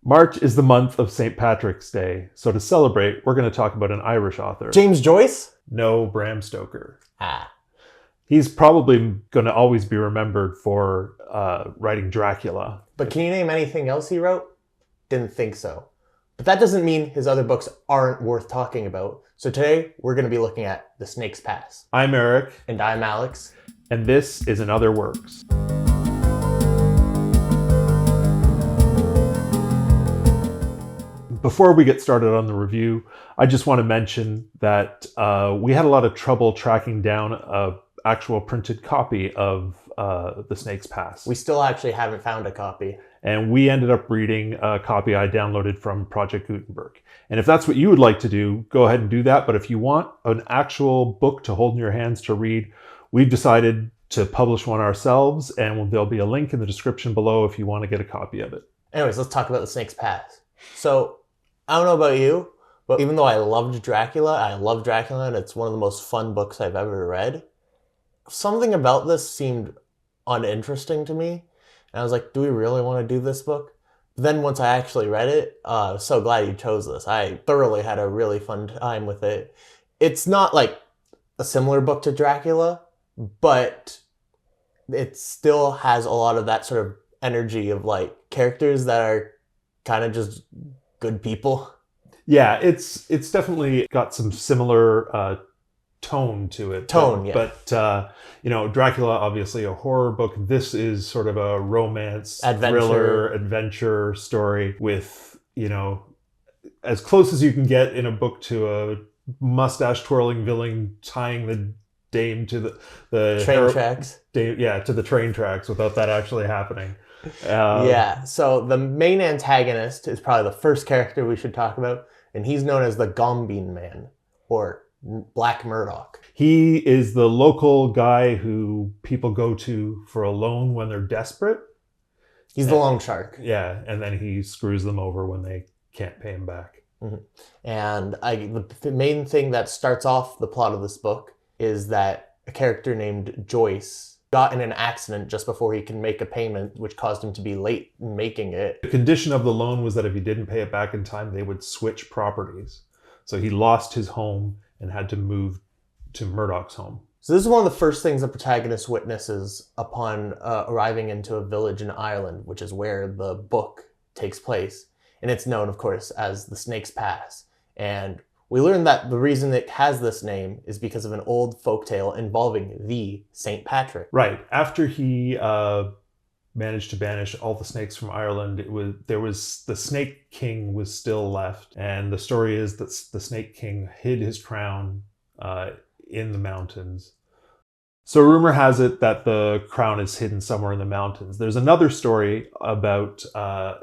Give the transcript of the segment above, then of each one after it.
March is the month of St. Patrick's Day, so to celebrate, we're going to talk about an Irish author. James Joyce? No, Bram Stoker. Ah. He's probably going to always be remembered for writing Dracula. But can you name anything else he wrote? Didn't think so. But that doesn't mean his other books aren't worth talking about. So today, we're going to be looking at The Snake's Pass. I'm Eric. And I'm Alex. And this is In Other Works. Before we get started on the review, I just want to mention that we had a lot of trouble tracking down an actual printed copy of The Snake's Pass. We still actually haven't found a copy. And we ended up reading a copy I downloaded from Project Gutenberg. And if that's what you would like to do, go ahead and do that. But if you want an actual book to hold in your hands to read, we've decided to publish one ourselves, and there'll be a link in the description below if you want to get a copy of it. Anyways, let's talk about The Snake's Pass. So, I don't know about you, but even though I love Dracula, and it's one of the most fun books I've ever read, something about this seemed uninteresting to me. And I was like, do we really want to do this book? But then once I actually read it, I was so glad you chose this. I thoroughly had a really fun time with it. It's not like a similar book to Dracula, but it still has a lot of that sort of energy of like characters that are kind of just good people. Yeah, it's definitely got some similar tone to it. Yeah. But Dracula, obviously a horror book. This is sort of a romance, thriller, adventure story with, as close as you can get in a book to a mustache twirling villain tying the dame to the train tracks. To the train tracks without that actually happening. So the main antagonist is probably the first character we should talk about, and he's known as the Gombeen Man, or Black Murdoch. He is the local guy who people go to for a loan when they're desperate. He's the loan shark. Yeah, and then he screws them over when they can't pay him back. Mm-hmm. And the main thing that starts off the plot of this book is that a character named Joyce got in an accident just before he can make a payment, which caused him to be late in making it. The condition of the loan was that if he didn't pay it back in time, they would switch properties. So he lost his home and had to move to Murdoch's home. So this is one of the first things the protagonist witnesses upon arriving into a village in Ireland, which is where the book takes place. And it's known, of course, as the Snake's Pass. And we learned that the reason it has this name is because of an old folktale involving the St. Patrick. Right. After he managed to banish all the snakes from Ireland, the Snake King was still left. And the story is that the Snake King hid his crown in the mountains. So rumor has it that the crown is hidden somewhere in the mountains. There's another story about a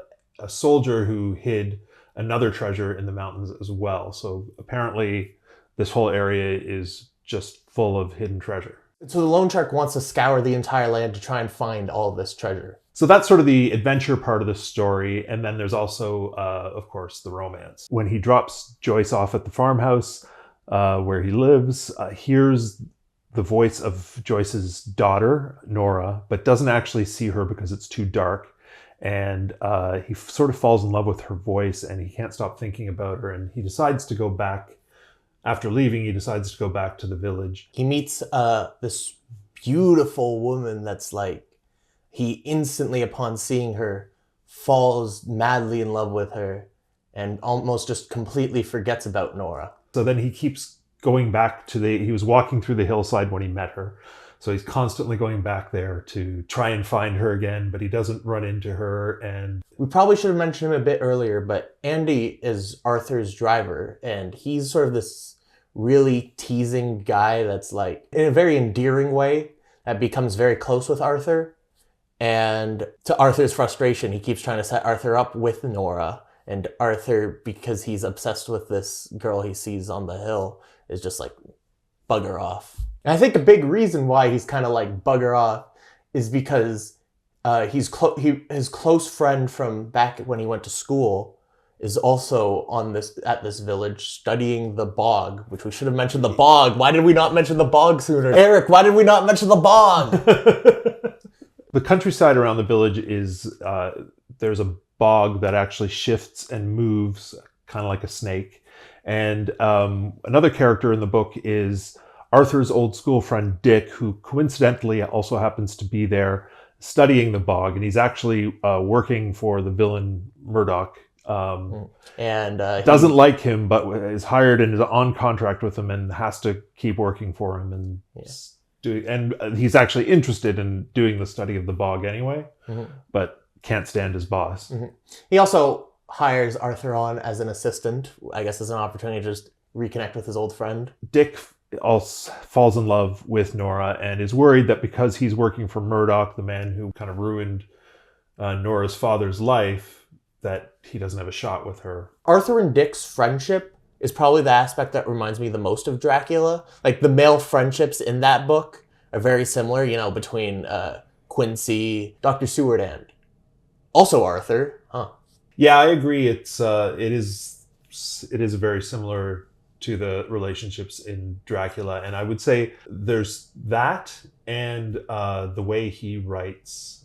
soldier who hid another treasure in the mountains as well. So apparently this whole area is just full of hidden treasure. So the loan shark wants to scour the entire land to try and find all of this treasure. So that's sort of the adventure part of the story. And then there's also, of course, the romance. When he drops Joyce off at the farmhouse where he lives, hears the voice of Joyce's daughter, Nora, but doesn't actually see her because it's too dark. And he sort of falls in love with her voice, and he can't stop thinking about her. And he decides to go back. After leaving, he decides to go back to the village. He meets this beautiful woman that's like, he instantly, upon seeing her, falls madly in love with her and almost just completely forgets about Nora. So then he keeps going back he was walking through the hillside when he met her. So he's constantly going back there to try and find her again, but he doesn't run into her. And we probably should have mentioned him a bit earlier, but Andy is Arthur's driver, and he's sort of this really teasing guy that's like, in a very endearing way, that becomes very close with Arthur. And to Arthur's frustration, he keeps trying to set Arthur up with Nora. And Arthur, because he's obsessed with this girl he sees on the hill, is just like, bugger off. And I think a big reason why he's kind of like bugger off is because his close friend from back when he went to school is also at this village studying the bog, which we should have mentioned the bog. Why did we not mention the bog sooner? Eric, why did we not mention the bog? The countryside around the village is, there's a bog that actually shifts and moves, kind of like a snake. And another character in the book is Arthur's old school friend Dick, who coincidentally also happens to be there studying the bog, and he's actually working for the villain Murdoch. And Doesn't like him, but is hired and is on contract with him and has to keep working for him. And he's actually interested in doing the study of the bog anyway, but can't stand his boss. He also hires Arthur on as an assistant, I guess as an opportunity to just reconnect with his old friend. Dick also falls in love with Nora and is worried that because he's working for Murdoch, the man who kind of ruined Nora's father's life, that he doesn't have a shot with her. Arthur and Dick's friendship is probably the aspect that reminds me the most of Dracula. Like, the male friendships in that book are very similar, you know, between Quincy, Dr. Seward, and also Arthur. Yeah, I agree. It is very similar to the relationships in Dracula, and I would say there's that and the way he writes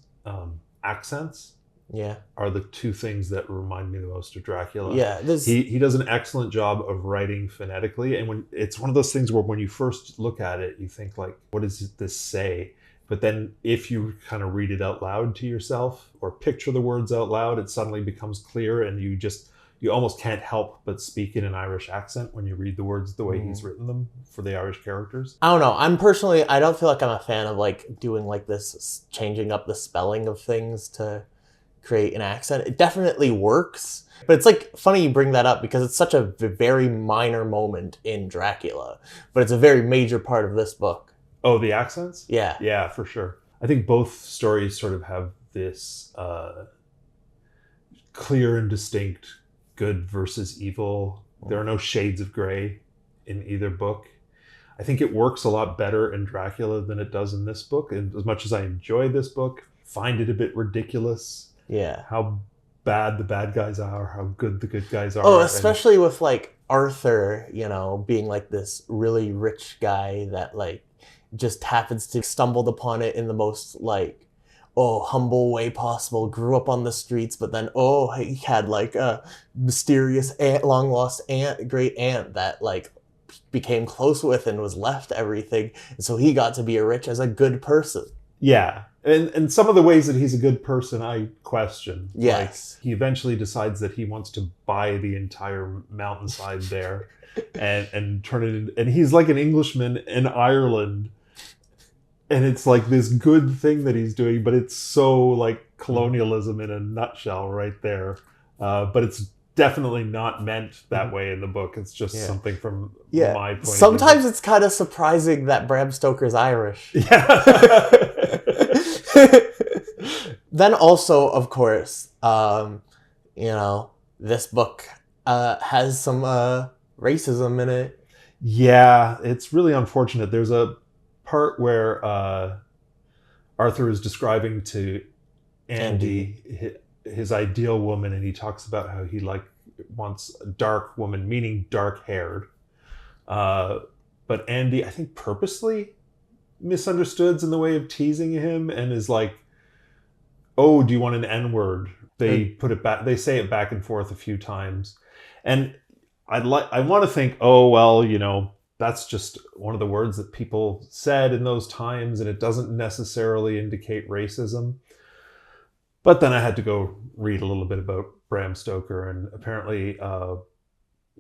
accents. Yeah, are the two things that remind me the most of Dracula. Yeah, he does an excellent job of writing phonetically, and when it's one of those things where when you first look at it, you think like, what does this say? But then if you kind of read it out loud to yourself or picture the words out loud, it suddenly becomes clear, and you almost can't help but speak in an Irish accent when you read the words the way he's written them for the Irish characters. I don't know. I don't feel like I'm a fan of like doing like this, changing up the spelling of things to create an accent. It definitely works, but it's like funny you bring that up because it's such a very minor moment in Dracula, but it's a very major part of this book. Oh, the accents? Yeah. Yeah, for sure. I think both stories sort of have this clear and distinct good versus evil. There are no shades of gray in either book. I think it works a lot better in Dracula than it does in this book. And as much as I enjoy this book, find it a bit ridiculous. Yeah. How bad the bad guys are, how good the good guys are. Oh, especially with like Arthur, you know, being like this really rich guy that like just happens to stumbled upon it in the most like, humble way possible, grew up on the streets, but then, he had like a mysterious aunt, long lost aunt, great aunt that like became close with and was left everything. And so he got to be rich as a good person. Yeah. And some of the ways that he's a good person, I question. Yes. Like, he eventually decides that he wants to buy the entire mountainside there and turn it in. And he's like an Englishman in Ireland. And it's like this good thing that he's doing, but it's so like colonialism in a nutshell right there. But it's definitely not meant that way in the book. It's just something from my point of view. Sometimes it's kind of surprising that Bram Stoker's Irish. Yeah. Then also, of course, this book has some racism in it. Yeah, it's really unfortunate. There's a part where Arthur is describing to Andy his ideal woman, and he talks about how he wants a dark woman, meaning dark haired. But Andy, I think, purposely misunderstoods in the way of teasing him and is like, "Oh, do you want an N-word?" They put it back. They say it back and forth a few times, and I want to think, oh well, that's just one of the words that people said in those times, and it doesn't necessarily indicate racism. But then I had to go read a little bit about Bram Stoker, and apparently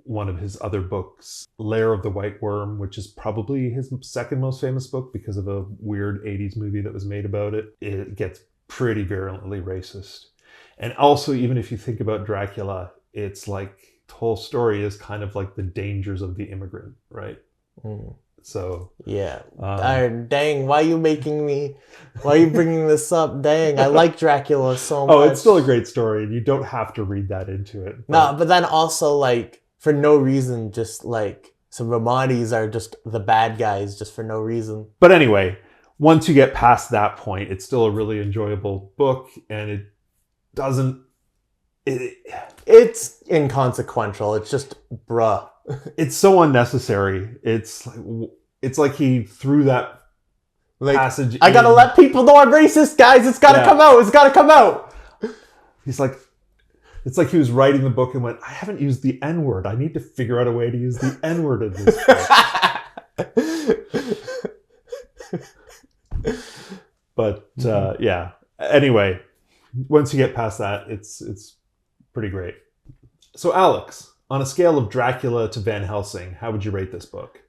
one of his other books, Lair of the White Worm, which is probably his second most famous book because of a weird 80s movie that was made about it, it gets pretty virulently racist. And also, even if you think about Dracula, it's like the whole story is kind of like the dangers of the immigrant, right? So yeah, dang, why are you bringing this up? Dang, I like Dracula so much. Oh, it's still a great story, and you don't have to read that into it. No, but then also, like, for no reason, just like some Romanis are just the bad guys just for no reason. But anyway, once you get past that point, it's still a really enjoyable book, and it doesn't... It's inconsequential. It's just, bruh. It's so unnecessary. It's like he threw that passage I gotta let people know I'm racist, guys. It's gotta come out. It's gotta come out. He's like, It's like he was writing the book and went, I haven't used the N word. I need to figure out a way to use the N word in this book. But yeah. Anyway, once you get past that, it's pretty great. So Alex, on a scale of Dracula to Van Helsing, how would you rate this book?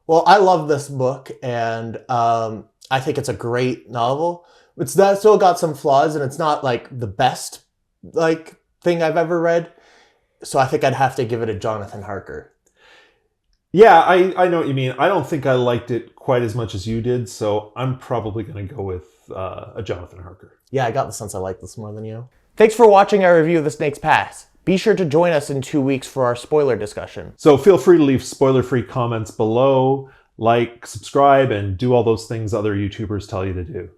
Well, I love this book, and I think it's a great novel. It's still got some flaws, and it's not like the best like thing I've ever read. So I think I'd have to give it a Jonathan Harker. Yeah, I know what you mean. I don't think I liked it quite as much as you did, so I'm probably going to go with a Jonathan Harker. Yeah, I got the sense I like this more than you. Thanks for watching our review of The Snake's Pass. Be sure to join us in 2 weeks for our spoiler discussion. So feel free to leave spoiler-free comments below, like, subscribe, and do all those things other YouTubers tell you to do.